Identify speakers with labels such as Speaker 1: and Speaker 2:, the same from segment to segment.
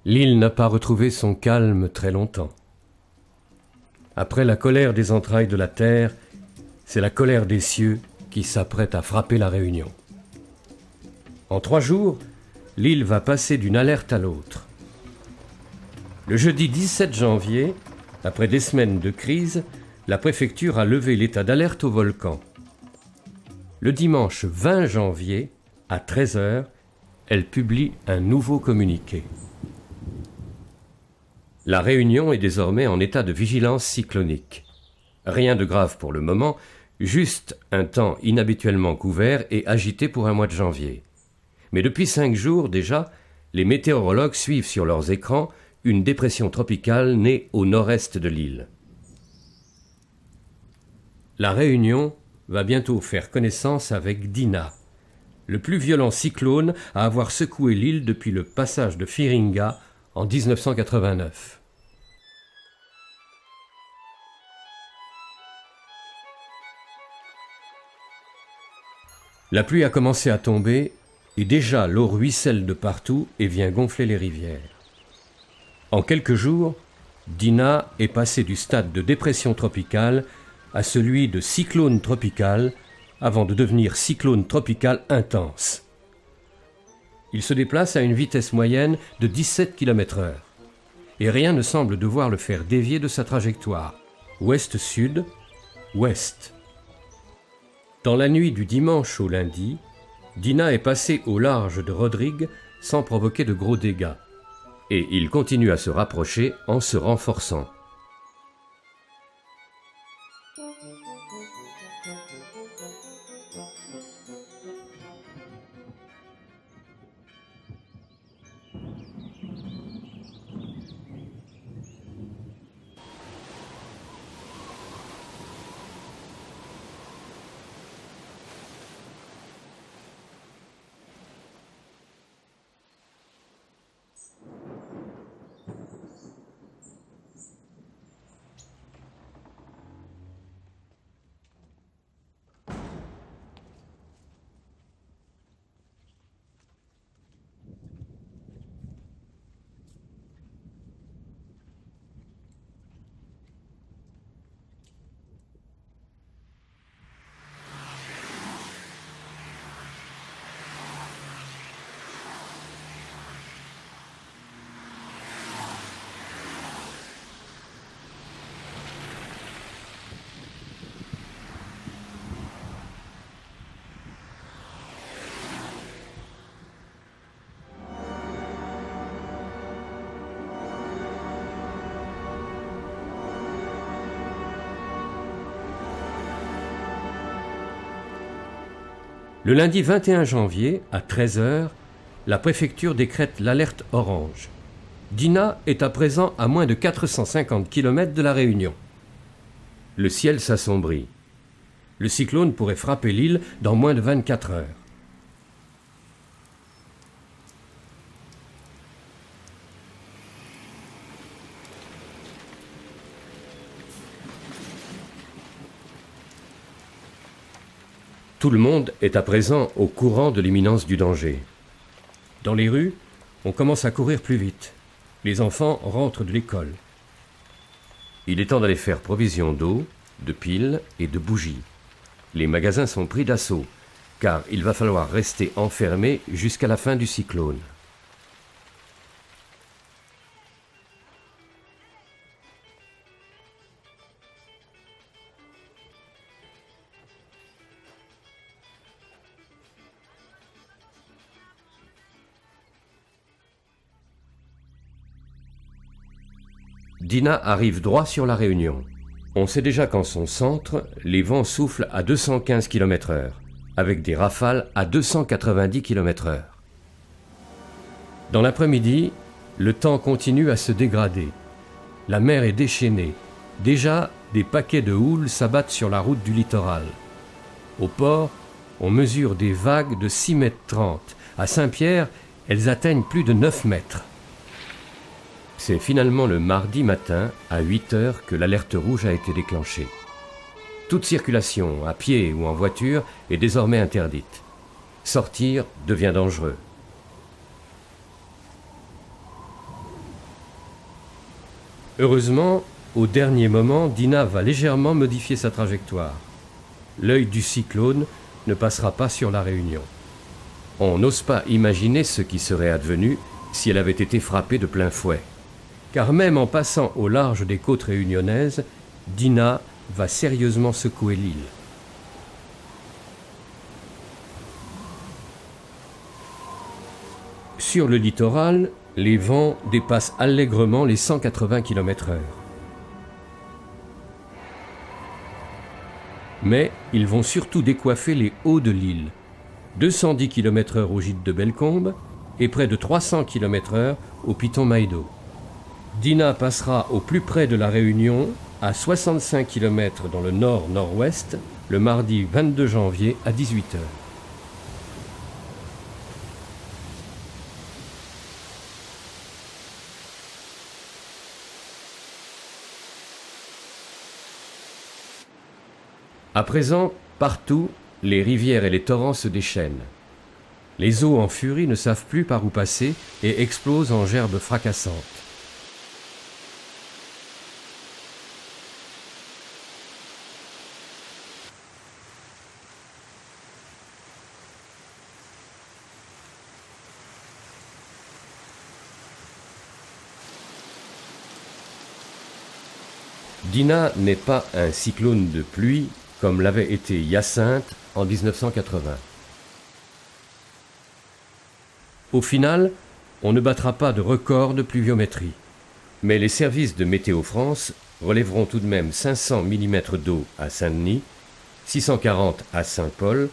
Speaker 1: L'île n'a pas retrouvé son calme très longtemps. Après la colère des entrailles de la terre, c'est la colère des cieux qui s'apprête à frapper la Réunion. En 3 jours, l'île va passer d'une alerte à l'autre. Le jeudi 17 janvier, après des semaines de crise, la préfecture a levé l'état d'alerte au volcan. Le dimanche 20 janvier, à 13h, elle publie un nouveau communiqué. La Réunion est désormais en état de vigilance cyclonique. Rien de grave pour le moment, juste un temps inhabituellement couvert et agité pour un mois de janvier. Mais depuis 5 jours déjà, les météorologues suivent sur leurs écrans une dépression tropicale née au nord-est de l'île. La Réunion va bientôt faire connaissance avec Dina, le plus violent cyclone à avoir secoué l'île depuis le passage de Firinga en 1989. La pluie a commencé à tomber et déjà l'eau ruisselle de partout et vient gonfler les rivières. En quelques jours, Dina est passée du stade de dépression tropicale à celui de cyclone tropical avant de devenir cyclone tropical intense. Il se déplace à une vitesse moyenne de 17 km/h et rien ne semble devoir le faire dévier de sa trajectoire, ouest-sud, ouest. Dans la nuit du dimanche au lundi, Dina est passée au large de Rodrigue sans provoquer de gros dégâts. Et il continue à se rapprocher en se renforçant. Le lundi 21 janvier, à 13h, la préfecture décrète l'alerte orange. Dina est à présent à moins de 450 km de la Réunion. Le ciel s'assombrit. Le cyclone pourrait frapper l'île dans moins de 24 heures. Tout le monde est à présent au courant de l'imminence du danger. Dans les rues, on commence à courir plus vite. Les enfants rentrent de l'école. Il est temps d'aller faire provision d'eau, de piles et de bougies. Les magasins sont pris d'assaut, car il va falloir rester enfermés jusqu'à la fin du cyclone. Dina arrive droit sur la Réunion. On sait déjà qu'en son centre, les vents soufflent à 215 km/h, avec des rafales à 290 km/h. Dans l'après-midi, le temps continue à se dégrader. La mer est déchaînée. Déjà, des paquets de houles s'abattent sur la route du littoral. Au port, on mesure des vagues de 6,30 m. À Saint-Pierre, elles atteignent plus de 9 mètres. C'est finalement le mardi matin, à 8h, que l'alerte rouge a été déclenchée. Toute circulation, à pied ou en voiture, est désormais interdite. Sortir devient dangereux. Heureusement, au dernier moment, Dina va légèrement modifier sa trajectoire. L'œil du cyclone ne passera pas sur la Réunion. On n'ose pas imaginer ce qui serait advenu si elle avait été frappée de plein fouet. Car même en passant au large des côtes réunionnaises, Dina va sérieusement secouer l'île. Sur le littoral, les vents dépassent allègrement les 180 km/h. Mais ils vont surtout décoiffer les hauts de l'île, 210 km/h au gîte de Bellecombe et près de 300 km/h au Piton Maïdo. Dina passera au plus près de la Réunion, à 65 km dans le nord-nord-ouest, le mardi 22 janvier à 18 h. À présent, partout, les rivières et les torrents se déchaînent. Les eaux en furie ne savent plus par où passer et explosent en gerbes fracassantes. Dina n'est pas un cyclone de pluie comme l'avait été Hyacinthe en 1980. Au final, on ne battra pas de record de pluviométrie. Mais les services de Météo France relèveront tout de même 500 mm d'eau à Saint-Denis, 640 à Saint-Paul,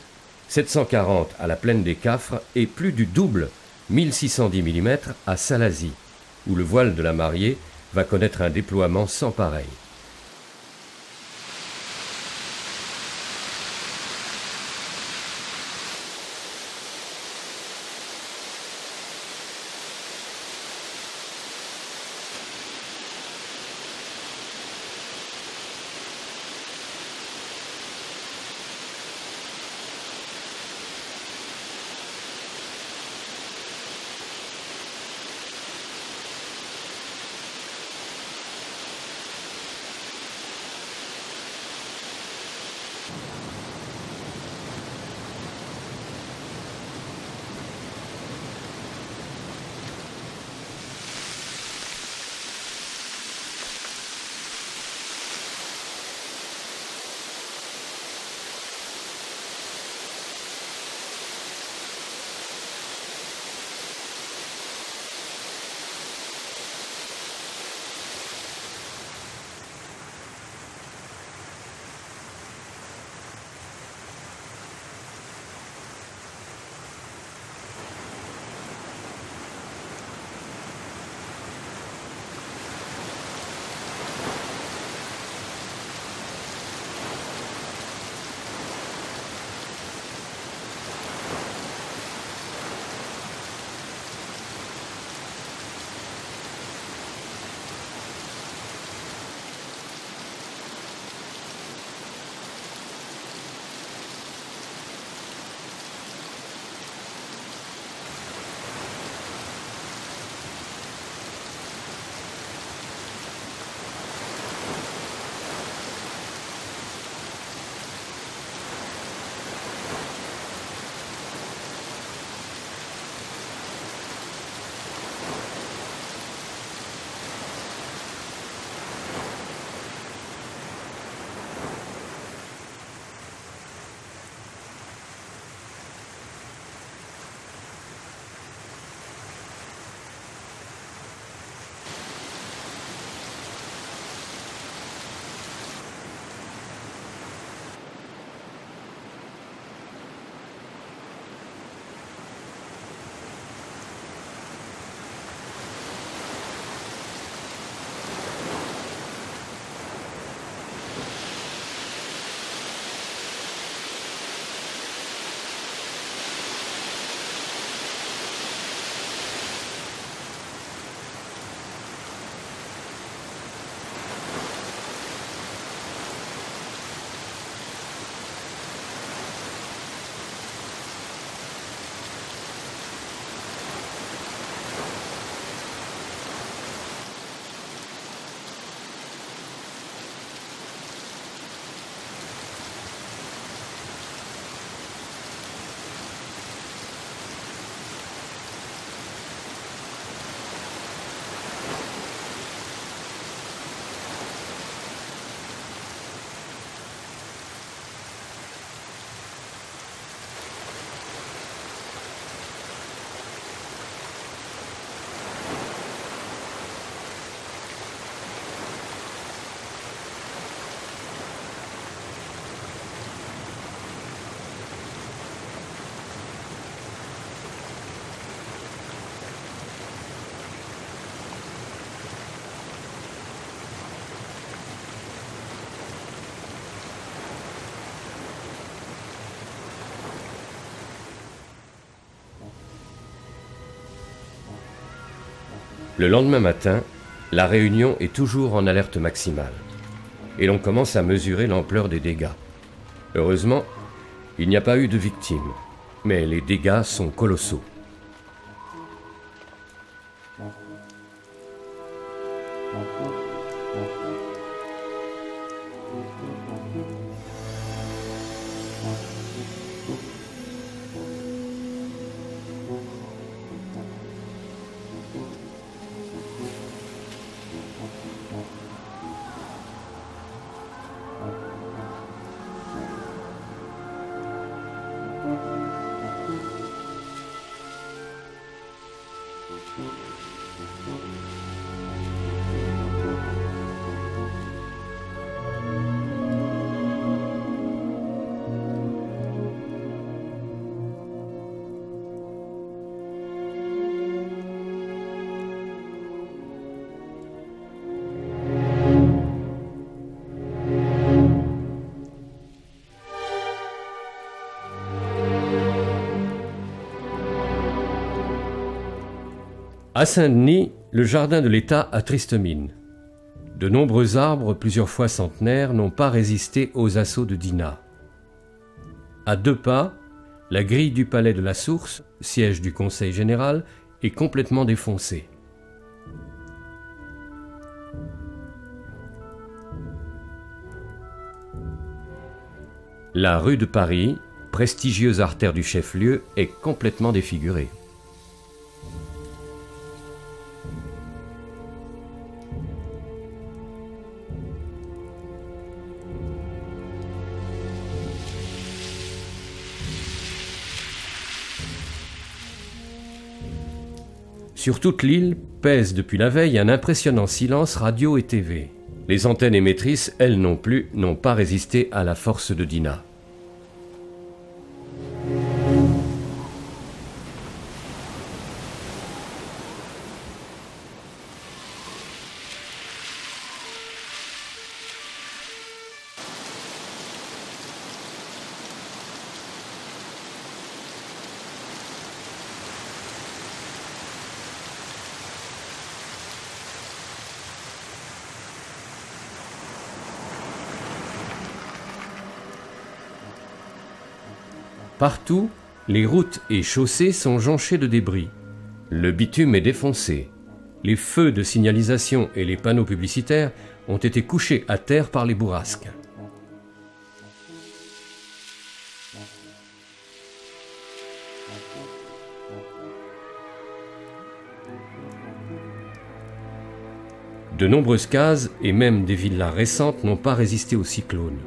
Speaker 1: 740 à la plaine des Cafres et plus du double, 1610 mm à Salazie, où le voile de la Mariée va connaître un déploiement sans pareil. Le lendemain matin, la Réunion est toujours en alerte maximale. Et l'on commence à mesurer l'ampleur des dégâts. Heureusement, il n'y a pas eu de victimes, mais les dégâts sont colossaux. À Saint-Denis, le jardin de l'État a triste mine. De nombreux arbres, plusieurs fois centenaires, n'ont pas résisté aux assauts de Dinah. À 2 pas, la grille du palais de la Source, siège du Conseil général, est complètement défoncée. La rue de Paris, prestigieuse artère du chef-lieu, est complètement défigurée. Sur toute l'île pèse depuis la veille un impressionnant silence radio et TV. Les antennes émettrices, elles non plus, n'ont pas résisté à la force de Dinah. Partout, les routes et chaussées sont jonchées de débris. Le bitume est défoncé. Les feux de signalisation et les panneaux publicitaires ont été couchés à terre par les bourrasques. De nombreuses cases et même des villas récentes n'ont pas résisté au cyclone.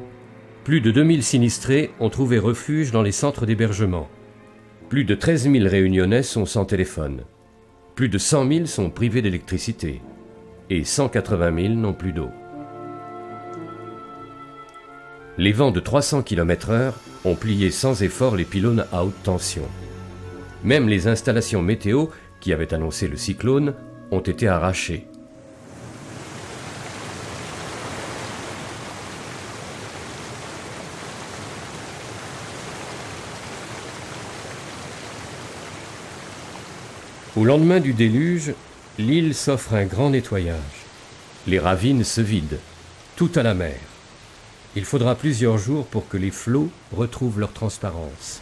Speaker 1: Plus de 2000 sinistrés ont trouvé refuge dans les centres d'hébergement. Plus de 13 000 Réunionnais sont sans téléphone. Plus de 100 000 sont privés d'électricité. Et 180 000 n'ont plus d'eau. Les vents de 300 km/h ont plié sans effort les pylônes à haute tension. Même les installations météo qui avaient annoncé le cyclone ont été arrachées. Au lendemain du déluge, l'île s'offre un grand nettoyage. Les ravines se vident, tout à la mer. Il faudra plusieurs jours pour que les flots retrouvent leur transparence.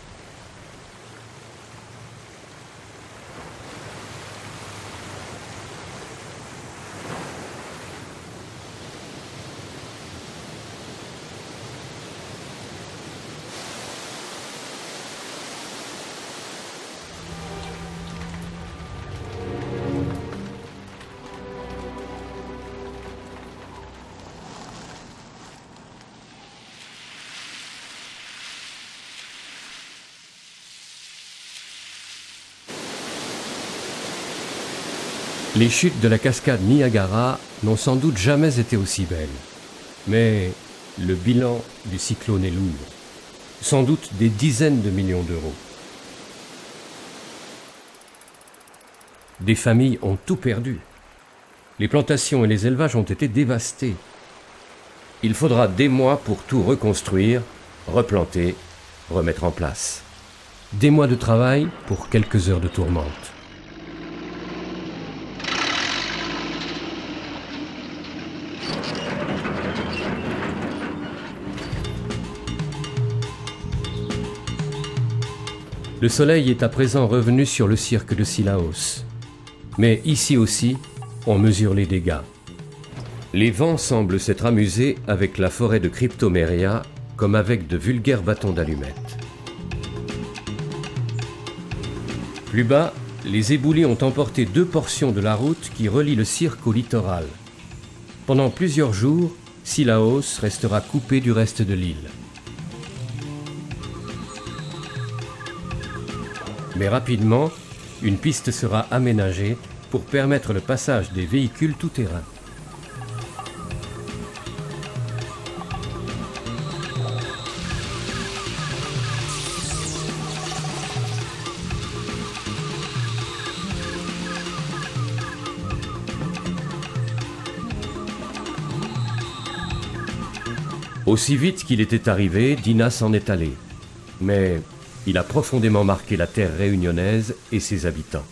Speaker 1: Les chutes de la cascade Niagara n'ont sans doute jamais été aussi belles. Mais le bilan du cyclone est lourd. Sans doute des dizaines de millions d'euros. Des familles ont tout perdu. Les plantations et les élevages ont été dévastés. Il faudra des mois pour tout reconstruire, replanter, remettre en place. Des mois de travail pour quelques heures de tourmente. Le soleil est à présent revenu sur le cirque de Cilaos. Mais ici aussi, on mesure les dégâts. Les vents semblent s'être amusés avec la forêt de Cryptomeria comme avec de vulgaires bâtons d'allumettes. Plus bas, les éboulis ont emporté 2 portions de la route qui relie le cirque au littoral. Pendant plusieurs jours, Cilaos restera coupé du reste de l'île. Mais rapidement, une piste sera aménagée pour permettre le passage des véhicules tout-terrain. Aussi vite qu'il était arrivé, Dina s'en est allé. Mais il a profondément marqué la terre réunionnaise et ses habitants.